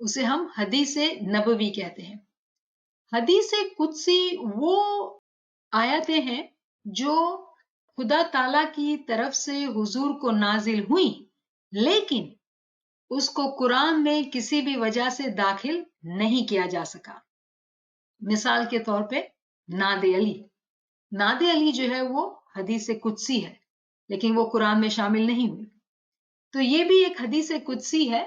اسے ہم حدیث نبوی کہتے ہیں. حدیث قدسی وہ آیتیں ہیں جو خدا تعالی کی طرف سے حضور کو نازل ہوئیں، لیکن اس کو قرآن میں کسی بھی وجہ سے داخل نہیں کیا جا سکا. مثال کے طور پہ نعت علی جو ہے وہ حدیث قدسی ہے، لیکن وہ قرآن میں شامل نہیں ہوئی. تو یہ بھی ایک حدیث قدسی ہے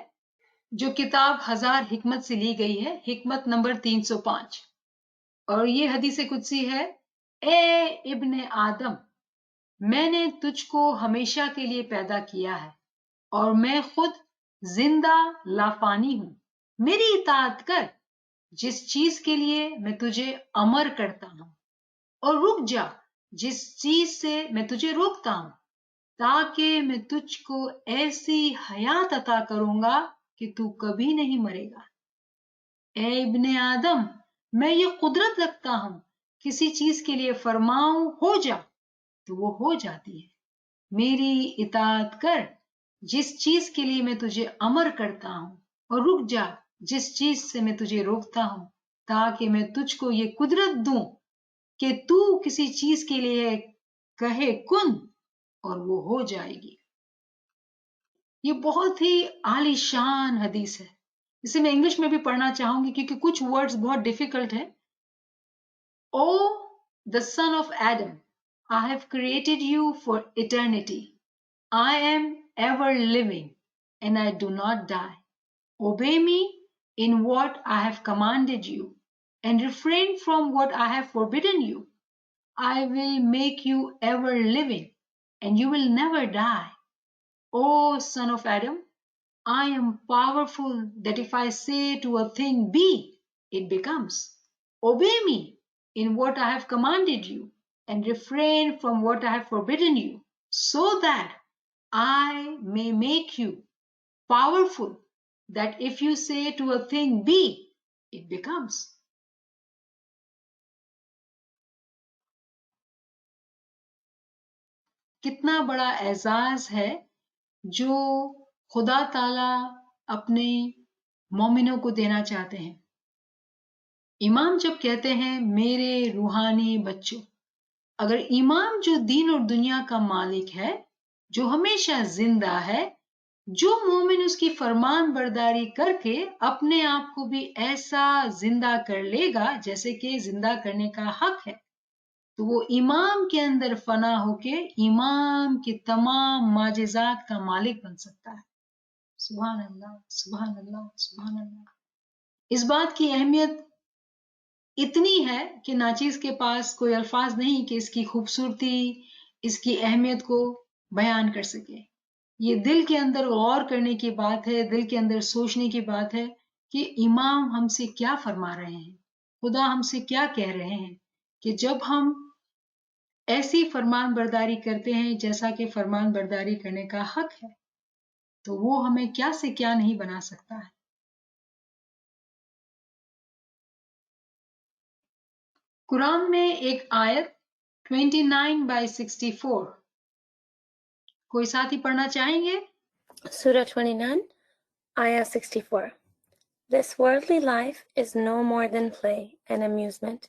جو کتاب 1000 حکمت سے لی گئی ہے، حکمت نمبر 305. اور یہ حدیث قدسی ہے: اے ابن آدم، میں نے تجھ کو ہمیشہ کے لیے پیدا کیا ہے اور میں خود زندہ لافانی ہوں. میری اطاعت کر جس چیز کے لیے میں تجھے امر کرتا ہوں، اور رک جا جس چیز سے میں تجھے روکتا ہوں، تاکہ میں تجھ کو ایسی حیات عطا کروں گا کہ تو کبھی نہیں مرے گا. اے ابن آدم، میں یہ قدرت رکھتا ہوں، کسی چیز کے لیے فرماؤں ہو جا تو وہ ہو جاتی ہے. میری اطاعت کر جس چیز کے لیے میں تجھے امر کرتا ہوں، اور رک جا جس چیز سے میں تجھے روکتا ہوں، تاکہ میں تجھ کو یہ قدرت دوں کہ تو کسی چیز کے لیے کہے کن اور وہ ہو جائے گی. یہ بہت ہی عالی شان حدیث ہے. اسے میں انگلش میں بھی پڑھنا چاہوں گی کیونکہ کچھ ورڈز بہت ڈیفیکلٹ ہیں. او the son of Adam, I have created you for eternity. I am ever living and I do not die. Obey me in what I have commanded you and refrain from what I have forbidden you. I will make you ever living and you will never die. O son of Adam, I am powerful that if I say to a thing be, it becomes. Obey me in what I have commanded you and refrain from what I have forbidden you, so that I may make you powerful that if you say to a thing be, it becomes. کتنا بڑا اعزاز ہے جو خدا تعالی اپنے مومنوں کو دینا چاہتے ہیں. امام جب کہتے ہیں میرے روحانی بچوں، اگر امام جو دین اور دنیا کا مالک ہے، جو ہمیشہ زندہ ہے، جو مومن اس کی فرمان برداری کر کے اپنے آپ کو بھی ایسا زندہ کر لے گا جیسے کہ زندہ کرنے کا حق ہے، تو وہ امام کے اندر فنا ہو کے امام کے تمام معجزات کا مالک بن سکتا ہے. سبحان اللہ، سبحان اللہ، سبحان اللہ. اس بات کی اہمیت اتنی ہے کہ ناچیز کے پاس کوئی الفاظ نہیں کہ اس کی خوبصورتی، اس کی اہمیت کو بیان کر سکے. یہ دل کے اندر غور کرنے کی بات ہے، دل کے اندر سوچنے کی بات ہے کہ امام ہم سے کیا فرما رہے ہیں، خدا ہم سے کیا کہہ رہے ہیں، کہ جب ہم ایسی فرمان برداری کرتے ہیں جیسا کہ فرمان برداری کرنے کا حق ہے، تو وہ ہمیں کیا سے کیا نہیں بنا سکتا ہے. قرآن میں ایک آیت 29/64 کوئی ساتھی پڑھنا چاہیں گے؟ Surah 29, Ayah 64. This worldly life is no more than play and amusement,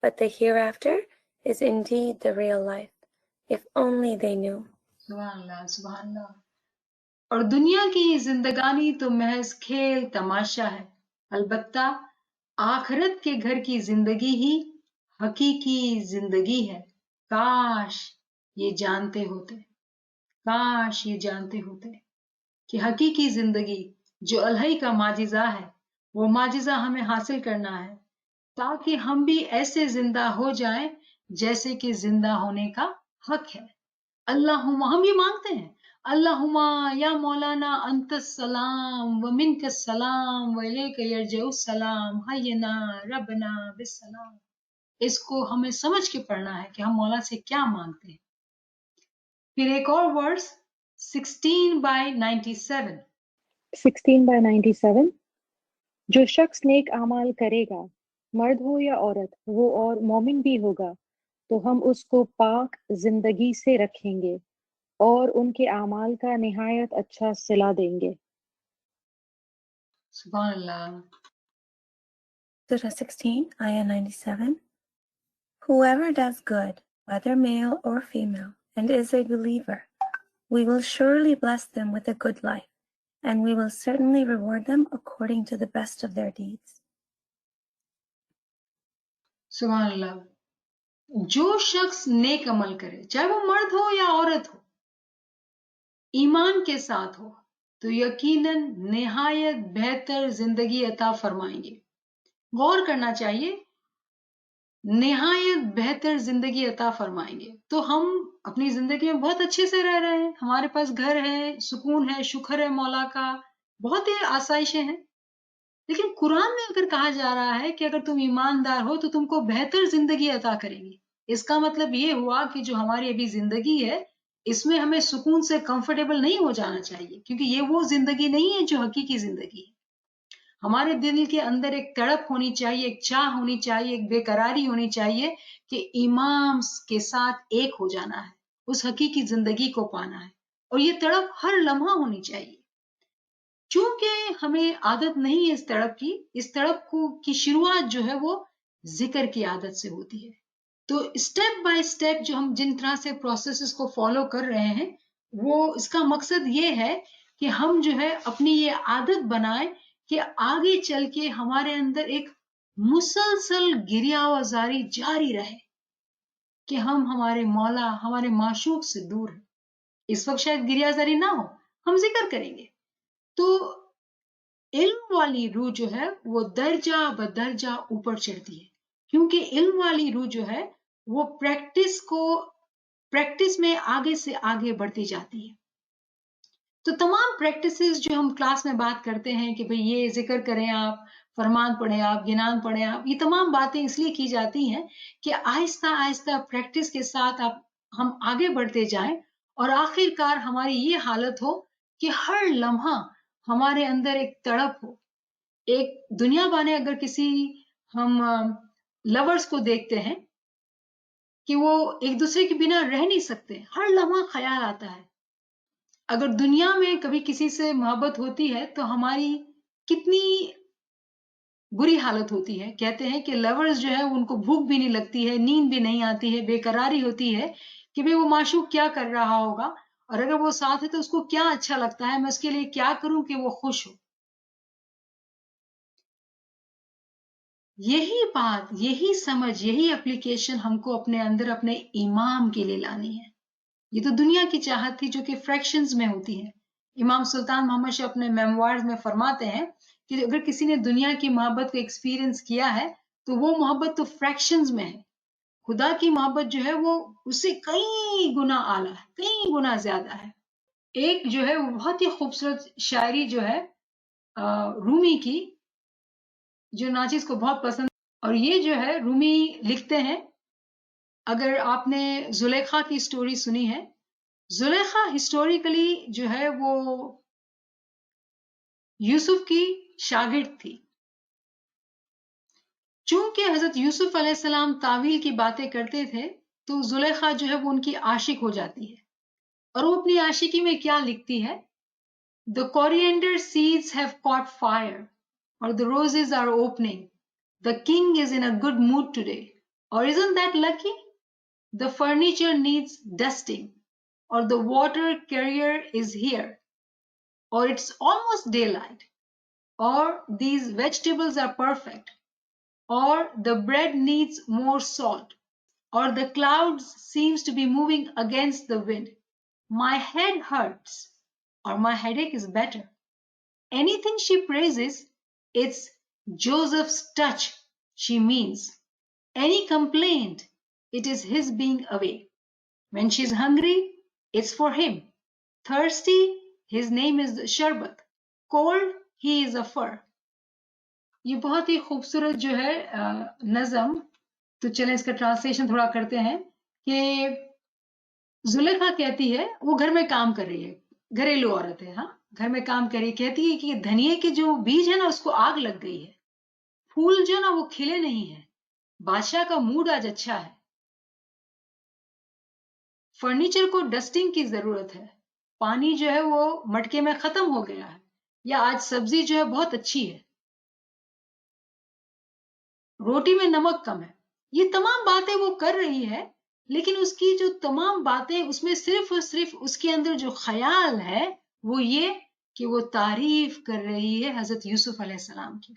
but the hereafter is indeed the real life, if only they knew. سبحان اللہ، سبحان اللہ. اور دنیا کی زندگانی تو محض کھیل تماشا ہے، البتہ آخرت کے گھر کی زندگی ہی حقیقی زندگی ہے. کاش یہ جانتے ہوتے، کاش یہ جانتے ہوتے کہ حقیقی زندگی جو الہی کا معجزہ ہے، وہ معجزہ ہمیں حاصل کرنا ہے تاکہ ہم بھی ایسے زندہ ہو جائیں جیسے کہ زندہ ہونے کا حق ہے. اللہم، ہم یہ مانگتے ہیں، اللہم یا مولانا انت السلام و منک السلام و الیک یرجع السلام حینا ربنا بالسلام. اس کو ہمیں سمجھ کے پڑھنا ہے کہ ہم مولا سے کیا مانگتے ہیں. پھر ایک اور ورس 16/97. 16/97 جو شخص نیک اعمال کرے گا، مرد ہو یا عورت، وہ اور مومن بھی ہوگا، تو ہم اس کو پاک زندگی سے رکھیں گے اور ان کے اعمال کا نہایت اچھا صلہ دیں گے. سبحان اللہ. Surah 16, Ayah 97. Whoever does good, whether male or female, and is a believer, we will surely bless them with a good life, and we will certainly reward them according to the best of their deeds. سبحان اللہ. جو شخص نیک عمل کرے چاہے وہ مرد ہو یا عورت ہو، ایمان کے ساتھ ہو، تو یقیناً نہایت بہتر زندگی عطا فرمائیں گے. غور کرنا چاہیے، نہایت بہتر زندگی عطا فرمائیں گے. تو ہم اپنی زندگی میں بہت اچھے سے رہ رہے ہیں، ہمارے پاس گھر ہے، سکون ہے، شکر ہے مولا کا، بہت ہی آسائشیں ہیں. لیکن قرآن میں اگر کہا جا رہا ہے کہ اگر تم ایماندار ہو تو تم کو بہتر زندگی عطا کریں گے، اس کا مطلب یہ ہوا کہ جو ہماری ابھی زندگی ہے اس میں ہمیں سکون سے کمفرٹیبل نہیں ہو جانا چاہیے، کیونکہ یہ وہ زندگی نہیں ہے جو حقیقی زندگی ہے. ہمارے دل کے اندر ایک تڑپ ہونی چاہیے، ایک چاہ ہونی چاہیے، ایک بے قراری ہونی چاہیے کہ امام کے ساتھ ایک ہو جانا ہے، اس حقیقی زندگی کو پانا ہے، اور یہ تڑپ ہر لمحہ ہونی چاہیے. چونکہ ہمیں عادت نہیں ہے اس تڑپ کی شروعات جو ہے وہ ذکر کی عادت سے ہوتی ہے. تو اسٹیپ بائی اسٹیپ جو ہم جن طرح سے پروسیسز کو فالو کر رہے ہیں، وہ اس کا مقصد یہ ہے کہ ہم جو ہے اپنی یہ عادت بنائیں کہ آگے چل کے ہمارے اندر ایک مسلسل گریہ وزاری جاری رہے کہ ہم ہمارے مولا، ہمارے معشوق سے دور ہیں. اس وقت شاید گریہ زاری نہ ہو، ہم ذکر کریں گے. تو علم والی روح جو ہے وہ درجہ بدرجہ اوپر چڑھتی ہے، کیونکہ علم والی روح جو ہے وہ پریکٹس میں آگے سے آگے بڑھتی جاتی ہے. تو تمام پریکٹسز جو ہم کلاس میں بات کرتے ہیں کہ بھئی یہ ذکر کریں، آپ فرمان پڑھیں، آپ گنان پڑھیں، آپ، یہ تمام باتیں اس لیے کی جاتی ہیں کہ آہستہ آہستہ پریکٹس کے ساتھ ہم آگے بڑھتے جائیں، اور آخر کار ہماری یہ حالت ہو کہ ہر لمحہ ہمارے اندر ایک تڑپ ہو. ایک دنیا بانے اگر کسی ہم لورز کو دیکھتے ہیں کہ وہ ایک دوسرے کے بنا رہ نہیں سکتے، ہر لمحہ خیال آتا ہے. اگر دنیا میں کبھی کسی سے محبت ہوتی ہے تو ہماری کتنی بری حالت ہوتی ہے. کہتے ہیں کہ لورز جو ہے ان کو بھوک بھی نہیں لگتی ہے، نیند بھی نہیں آتی ہے، بے قراری ہوتی ہے کہ بھئی وہ معشوق کیا کر رہا ہوگا، اور اگر وہ ساتھ ہے تو اس کو کیا اچھا لگتا ہے، میں اس کے لیے کیا کروں کہ وہ خوش ہو. یہی بات، یہی سمجھ، یہی اپلیکیشن ہم کو اپنے اندر اپنے امام کے لیے لانی ہے. یہ تو دنیا کی چاہت تھی جو کہ فریکشنز میں ہوتی ہے. امام سلطان محمد شاہ اپنے میموارز میں فرماتے ہیں کہ اگر کسی نے دنیا کی محبت کو ایکسپیرینس کیا ہے تو وہ محبت تو فریکشنز میں ہے. خدا کی محبت جو ہے وہ اس سے کئی گنا اعلیٰ ہے، کئی گنا زیادہ ہے. ایک جو ہے وہ بہت ہی خوبصورت شاعری جو ہے رومی کی، جو ناچیز کو بہت پسند، اور یہ جو ہے رومی لکھتے ہیں، اگر آپ نے زلیخا کی سٹوری سنی ہے، زلیخا ہسٹوریکلی جو ہے وہ یوسف کی شاگرد تھی. چونکہ حضرت یوسف علیہ السلام تعویل کی باتیں کرتے تھے تو زلیخا جو ہے وہ ان کی عاشق ہو جاتی ہے، اور وہ اپنی عاشقی میں کیا لکھتی ہے؟ The coriander seeds have caught fire, or the roses are opening. The king is in a good mood today. Or isn't that lucky? The furniture needs dusting, or the water carrier is here, or it's almost daylight, or these vegetables are perfect, or the bread needs more salt, or the clouds seems to be moving against the wind. My head hurts, or my headache is better. Anything she praises, it's Joseph's touch she means. Any complaint, it is his being away. When she's hungry, it's for him. Thirsty, his name is Sharbat. Cold, he is a fur. یہ بہت ہی خوبصورت جو ہے نظم. تو چلیں اس کا translation تھوڑا کرتے ہیں کہ زلیخا کہتی ہے، وہ گھر میں کام کر رہی ہے، گھریلو عورت ہے، ہاں گھر میں کام کر رہی، کہتی ہے کہ دھنیے کے جو بیج ہے نا اس کو آگ لگ گئی ہے، پھول جو نا وہ کھلے نہیں ہیں، بادشاہ کا موڈ آج اچھا ہے، فرنیچر کو ڈسٹنگ کی ضرورت ہے، پانی جو ہے وہ مٹکے میں ختم ہو گیا ہے، یا آج سبزی جو ہے بہت اچھی ہے، روٹی میں نمک کم ہے. یہ تمام باتیں وہ کر رہی ہے، لیکن اس کی جو تمام باتیں اس میں صرف اور صرف اس کے اندر جو خیال ہے وہ یہ کہ وہ تعریف کر رہی ہے حضرت یوسف علیہ السلام کی.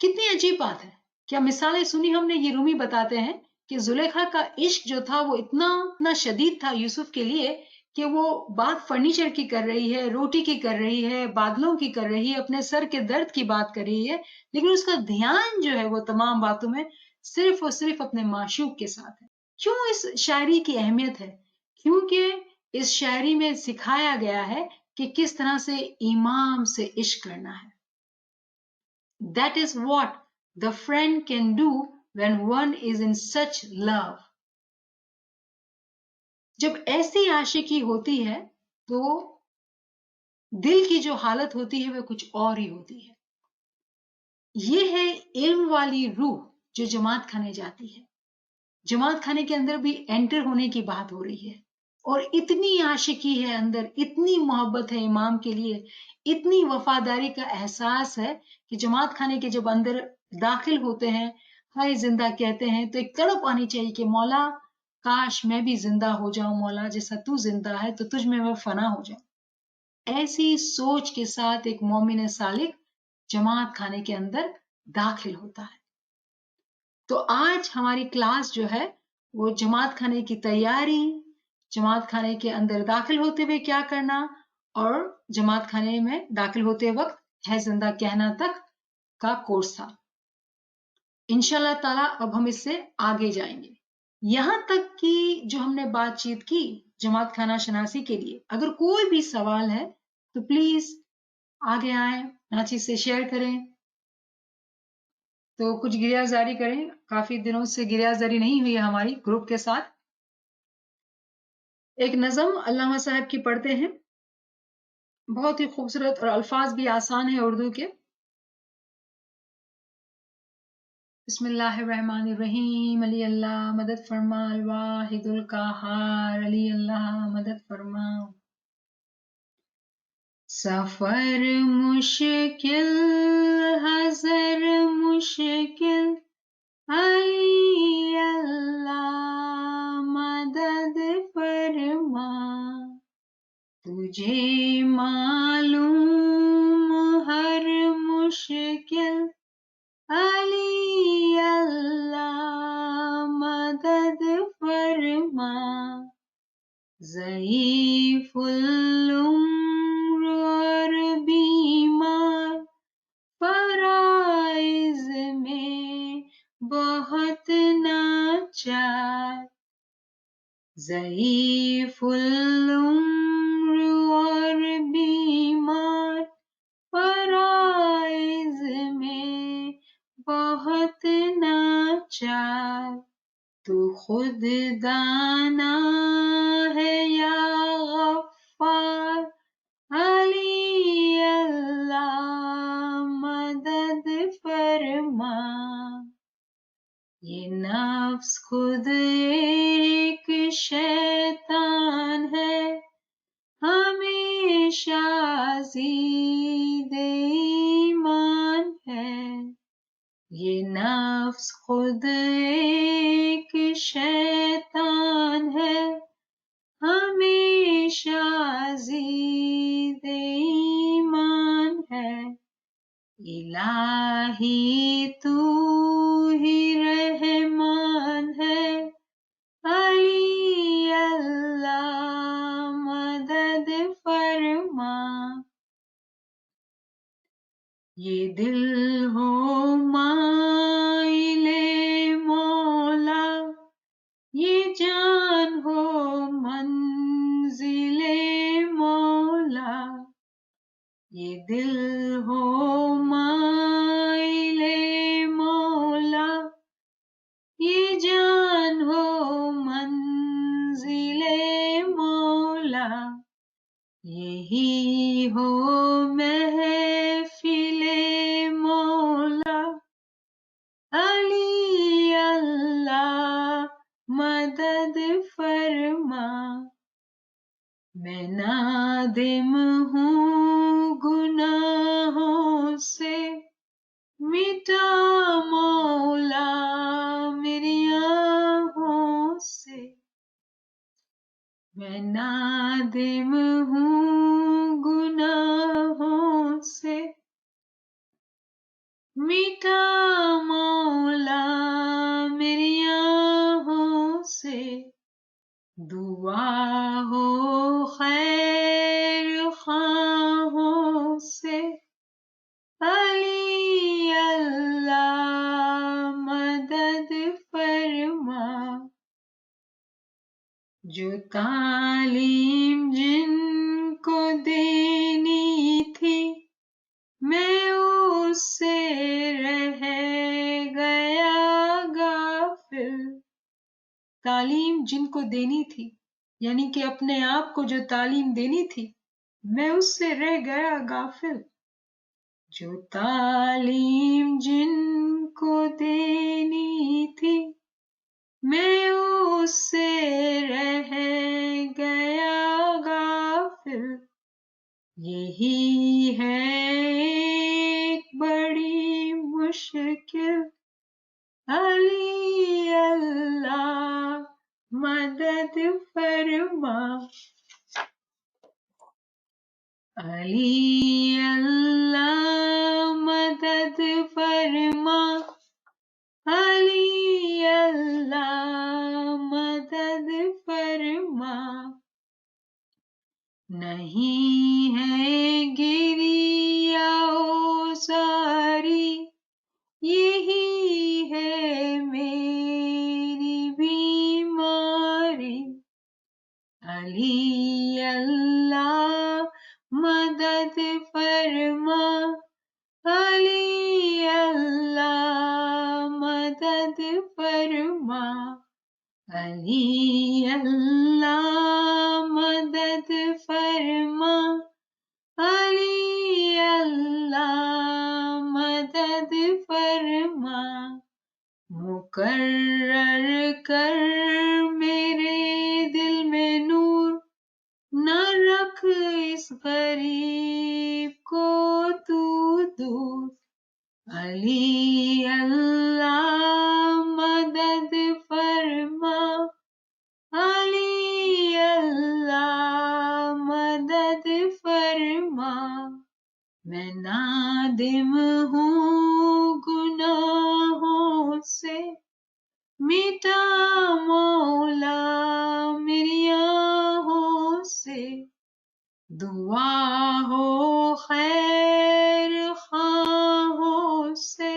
کتنی عجیب بات ہے. کیا مثالیں سنی ہم نے. یہ رومی بتاتے ہیں کہ زلیخا کا عشق جو تھا وہ اتنا شدید تھا یوسف کے لیے کہ وہ بات فرنیچر کی کر رہی ہے، روٹی کی کر رہی ہے، بادلوں کی کر رہی ہے، اپنے سر کے درد کی بات کر رہی ہے، لیکن اس کا دھیان جو ہے وہ تمام باتوں میں صرف اور صرف اپنے معشوق کے ساتھ ہے. کیوں اس شاعری کی اہمیت ہے؟ کیونکہ اس شاعری میں سکھایا گیا ہے کہ کس طرح سے امام سے عشق کرنا ہے. That is what the friend can do when one is in such love. جب ایسی عاشقی ہوتی ہے تو دل کی جو حالت ہوتی ہے وہ کچھ اور ہی ہوتی ہے. یہ ہے علم والی روح جو جماعت کھانے جاتی ہے. جماعت کھانے کے اندر بھی انٹر ہونے کی بات ہو رہی ہے، اور اتنی عاشقی ہے اندر، اتنی محبت ہے امام کے لیے، اتنی وفاداری کا احساس ہے کہ جماعت کھانے کے جب اندر داخل ہوتے ہیں، ہائے زندہ کہتے ہیں، تو ایک تڑپ آنی چاہیے کہ مولا کاش میں بھی زندہ ہو جاؤں، مولا جیسا تو زندہ ہے تو تجھ میں فنا ہو جاؤں. ایسی سوچ کے ساتھ ایک مومن سالک جماعت کھانے کے اندر داخل ہوتا ہے. تو آج ہماری کلاس جو ہے وہ جماعت کھانے کی تیاری، جماعت کھانے کے اندر داخل ہوتے ہوئے کیا کرنا، اور جماعت کھانے میں داخل ہوتے وقت ہے زندہ کہنا تک کا کورس تھا. انشاءاللہ تعالی اب ہم اس سے آگے جائیں گے. یہاں تک کی جو ہم نے بات چیت کی جماعت کھانا شناسی کے لیے، اگر کوئی بھی سوال ہے تو پلیز آگے آئیں، ناچیز سے شیئر کریں. تو کچھ گریہ زاری کریں، کافی دنوں سے گریہ زاری نہیں ہوئی ہے ہماری گروپ کے ساتھ. ایک نظم علامہ صاحب کی پڑھتے ہیں، بہت ہی خوبصورت اور الفاظ بھی آسان ہیں اردو کے. بسم اللہ الرحمن الرحیم. علی اللہ مدد فرما، الواحد القہار، علی اللہ مدد فرما. سفر مشکل حضر مشکل، علی اللہ مدد فرما. تجھے معلوم ہر مشکل، علی اللہ مدد فرما. ضعیف العمر اور بیمار، فرائض میں بہت ناچار. ضعیف العمر اور بیمار، فرائض میں بہت ناچار. تو خود دانا ہے یا غفار، علی اللہ مدد فرما. یہ نفس خود ایک شیطان ہے، ہمیشہ ضد ایمان ہے. یہ نفس خود ایک شیطان ہے، ہمیشہ ضد ایمان ہے. الہی تو ہی رحمان ہے، علی اللہ مدد فرما. یہ دل ہو مائل مولا، یہ جان ہو منزل مولا. یہ دل ہو مائل مولا، یہ جان ہو منزل مولا. یہی ہو محفل مولا، علی اللہ مدد فرما. میں نادم ہوں سے مٹا مولا میری آنکھوں سے، میں نادم ہوں گناہوں سے، مٹا مولا میری آنکھوں سے، دعا ہو خیر خواہوں سے، علی اللہ مدد فرما، جو تعلیم جن کو دینی تھی میں اس سے رہ گیا غافل۔ تعلیم جن کو دینی تھی، یعنی کہ اپنے آپ کو جو تعلیم دینی تھی میں اس سے رہ گیا غافل، جو تعلیم جن کو دینی تھی میں اس سے رہ گیا غافل، یہی ہے ایک بڑی مشکل، علی اللہ مدد فرما، علی اللہ مدد فرما، علی اللہ مدد فرما، نہیں ہے گریا او ساری یہی ہے میری بیماری، علی اللہ مدد فرما، علی اللہ مدد فرما، علی اللہ مدد فرما، علی اللہ مدد فرما، مقرر کر میرے دل میں نور، نہ رکھ اس غریب کو تو دور، علی اللہ مدد فرما، علی اللہ مدد فرما، میں نادم ہوں گناہوں سے، مٹا مولا میری آنکھوں سے، دعا ہو خیر خواہوں سے،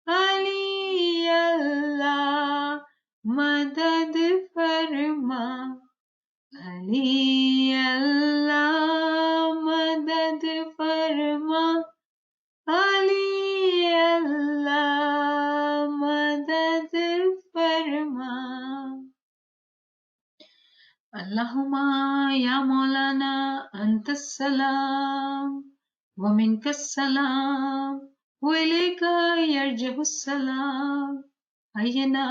علی اللہ مدد فرما، علی اللہ مدد فرما، علی اللہ مدد فرما، اللہم یا مولانا انت السلام ومنک السلام وإلیک یرجع السلام، حینا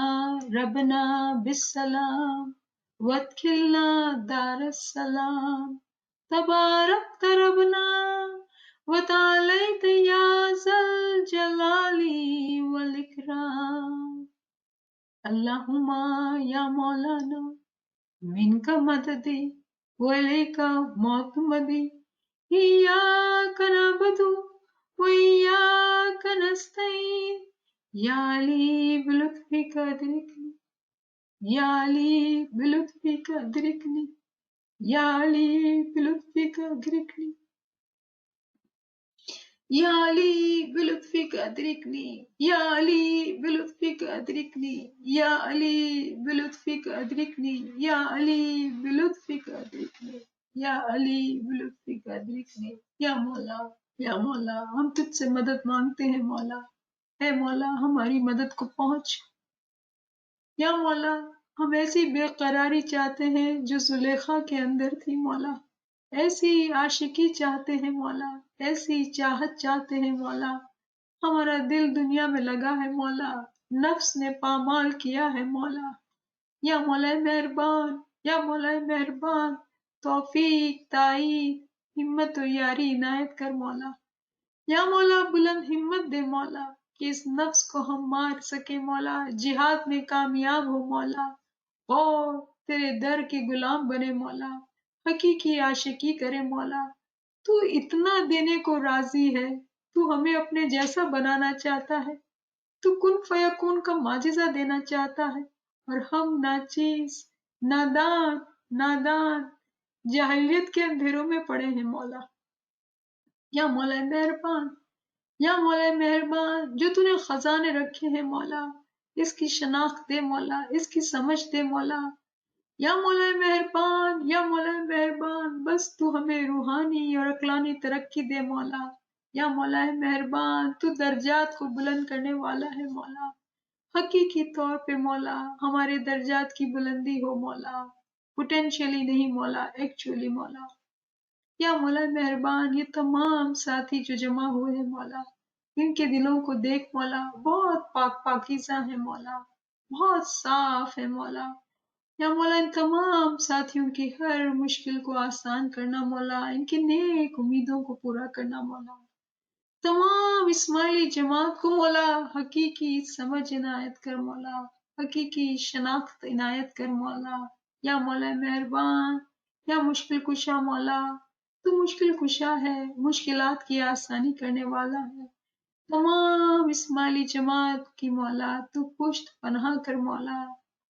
ربنا بالسلام وادخلنا دار السلام، تبارک ربنا وتعالیت یا ذا الجلال والاکرام، اللہم یا مولانا منک مددی وإلیک معتمدی، ایاک نعبد وإیاک نستعین، یا علی بلطفک ادرکنی، یا علی بلطفک ادرکنی، یا علی بلطفک ادرکنی، یا علی بلطفک ادرکنی، یا علی بلطفک ادرکنی، یا علی بلطفک ادرکنی، یا علی بلطفک ادرکنی، یا علی بلطفک ادرکنی، یا مولا، یا مولا ہم تجھ سے مدد مانگتے ہیں مولا، اے مولا ہماری مدد کو پہنچ، یا مولا ہم ایسی بے قراری چاہتے ہیں جو زلیخا کے اندر تھی مولا، ایسی عاشقی چاہتے ہیں مولا، ایسی چاہت چاہتے ہیں مولا، ہمارا دل دنیا میں لگا ہے مولا، نفس نے پامال کیا ہے مولا، یا مولا مہربان، یا مولا مہربان توفیق تائید ہمت و یاری عنایت کر مولا، یا مولا بلند ہمت دے مولا کہ اس نفس کو ہم مار سکے مولا، جہاد میں کامیاب ہو مولا، اور تیرے در کے غلام بنے مولا، حقیقی عاشقی کرے مولا۔ تو اتنا دینے کو راضی ہے، تو ہمیں اپنے جیسا بنانا چاہتا ہے، تو کن فیکون کا معجزہ دینا چاہتا ہے، اور ہم ناچیز، نادان جاہلیت کے اندھیروں میں پڑے ہیں مولا۔ یا مولا مہربان، یا مولا مہربان، جو تو نے خزانے رکھے ہیں مولا، اس کی شناخت دے مولا، اس کی سمجھ دے مولا۔ یا مولا مہربان، یا مولا مہربان، بس تو ہمیں روحانی اور عقلانی ترقی دے مولا۔ یا مولا مہربان، تو درجات کو بلند کرنے والا ہے مولا، حقیقی طور پہ مولا ہمارے درجات کی بلندی ہو مولا، پوٹینشیلی نہیں مولا، ایکچولی مولا۔ یا مولا مہربان، یہ تمام ساتھی جو جمع ہوئے ہیں مولا، ان کے دلوں کو دیکھ مولا، بہت پاکیزہ ہے مولا، بہت صاف ہے مولا۔ یا مولا ان تمام ساتھیوں کی ہر مشکل کو آسان کرنا مولا، ان کی نیک امیدوں کو پورا کرنا مولا۔ تمام اسماعیلی جماعت کو مولا حقیقی سمجھ عنایت کر مولا، حقیقی شناخت عنایت کر مولا۔ یا مولا مہربان، یا مشکل کشا مولا، تو مشکل کشا ہے، مشکلات کی آسانی کرنے والا ہے۔ تمام اسماعیلی جماعت کی مولا تو پشت پناہ کر مولا۔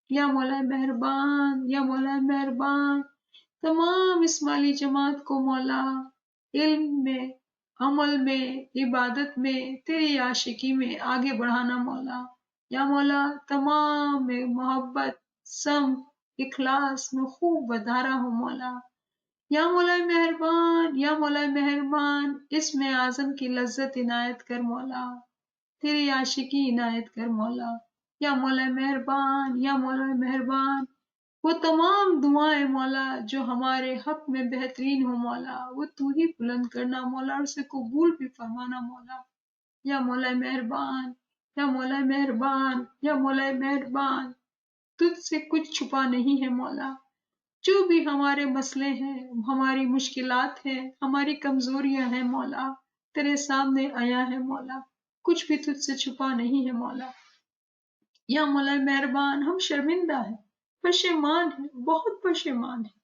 یا مولا مہربان، یا مولا مہربان، تمام اسماعیلی جماعت کو مولا علم میں، عمل میں، عبادت میں، تیری عاشقی میں آگے بڑھانا مولا۔ یا مولا تمام میں محبت، سم، اخلاص میں خوب بدھارا ہو مولا۔ یا مولا مہربان، یا مولا مہربان، اس میں اعظم کی لذت عنایت کر مولا، تیری عاشقی عنایت کر مولا۔ یا مولا مہربان، یا مولا مہربان، وہ تمام دعائیں مولا جو ہمارے حق میں بہترین ہو مولا، وہ تو ہی بلند کرنا مولا، اور اسے قبول بھی فرمانا مولا۔ یا مولا مہربان، یا مولا مہربان، یا مولا مہربان، تجھ سے کچھ چھپا نہیں ہے مولا۔ جو بھی ہمارے مسئلے ہیں، ہماری مشکلات ہیں، ہماری کمزوریاں ہیں مولا، تیرے سامنے آیا ہے مولا، کچھ بھی تجھ سے چھپا نہیں ہے مولا۔ یا مولا مہربان، ہم شرمندہ ہیں، پشیمان ہیں، بہت پشیمان ہیں،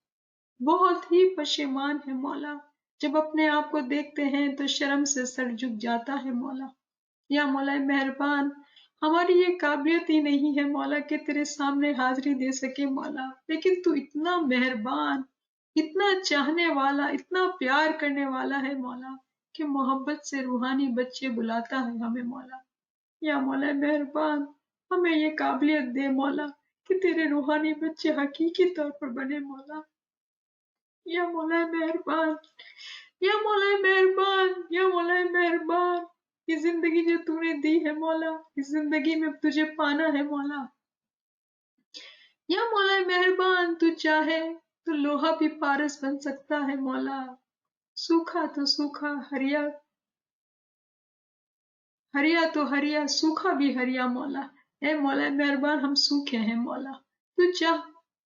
بہت ہی پشیمان ہیں مولا۔ جب اپنے آپ کو دیکھتے ہیں تو شرم سے سر جھک جاتا ہے مولا۔ یا مولا مہربان، ہماری یہ قابلیت ہی نہیں ہے مولا کہ تیرے سامنے حاضری دے سکے مولا، لیکن تو اتنا مہربان، اتنا چاہنے والا، اتنا پیار کرنے والا ہے مولا کہ محبت سے روحانی بچے بلاتا ہے ہمیں مولا۔ یا مولا مہربان، ہمیں یہ قابلیت دے مولا کہ تیرے روحانی بچے حقیقی طور پر بنے مولا۔ یا مولا مہربان، یا مولا مہربان، یا مولا مہربان، یہ زندگی جو تو نے دی ہے مولا، اس زندگی میں تجھے پانا ہے مولا۔ یا مولا مہربان، تو چاہے تو لوہا بھی پارس بن سکتا ہے مولا، سوکھا تو سوکھا، ہریا تو ہریا، سوکھا بھی ہریا مولا۔ اے مولا مہربان، ہم سوکھے ہیں مولا، تو چاہ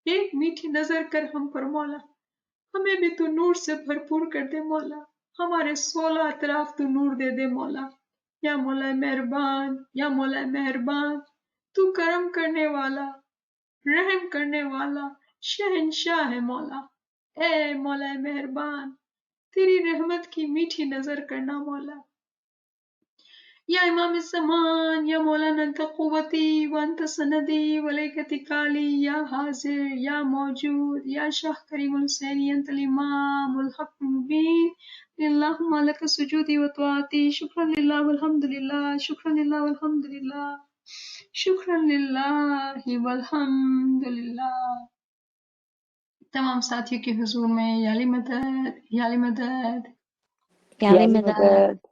ایک میٹھی نظر کر ہم پر مولا، ہمیں بھی تو نور سے بھرپور کر دے مولا، ہمارے 16 اطراف تو نور دے دے مولا۔ یا مولا مہربان، یا مولا مہربان، تو کرم کرنے والا، رحم کرنے والا شہنشاہ ہے مولا۔ اے مولا مہربان، تیری رحمت کی میٹھی نظر کرنا مولا۔ یا امام الزمان، یا مولانا انت قوتی وانت سندی ولیک اتکالی، یا حاضر یا موجود، یا شاہ کریم الحسینی، انت الامام الحق المبین، اللہم لک سجودی و طاعتی، شکرا للہ والحمد للہ، شکرا للہ والحمد للہ، شکرا للہ والحمد للہ۔ تمام ساتھیوں کے حضور میں یا علی مدد، یا علی مدد، یا علی مدد۔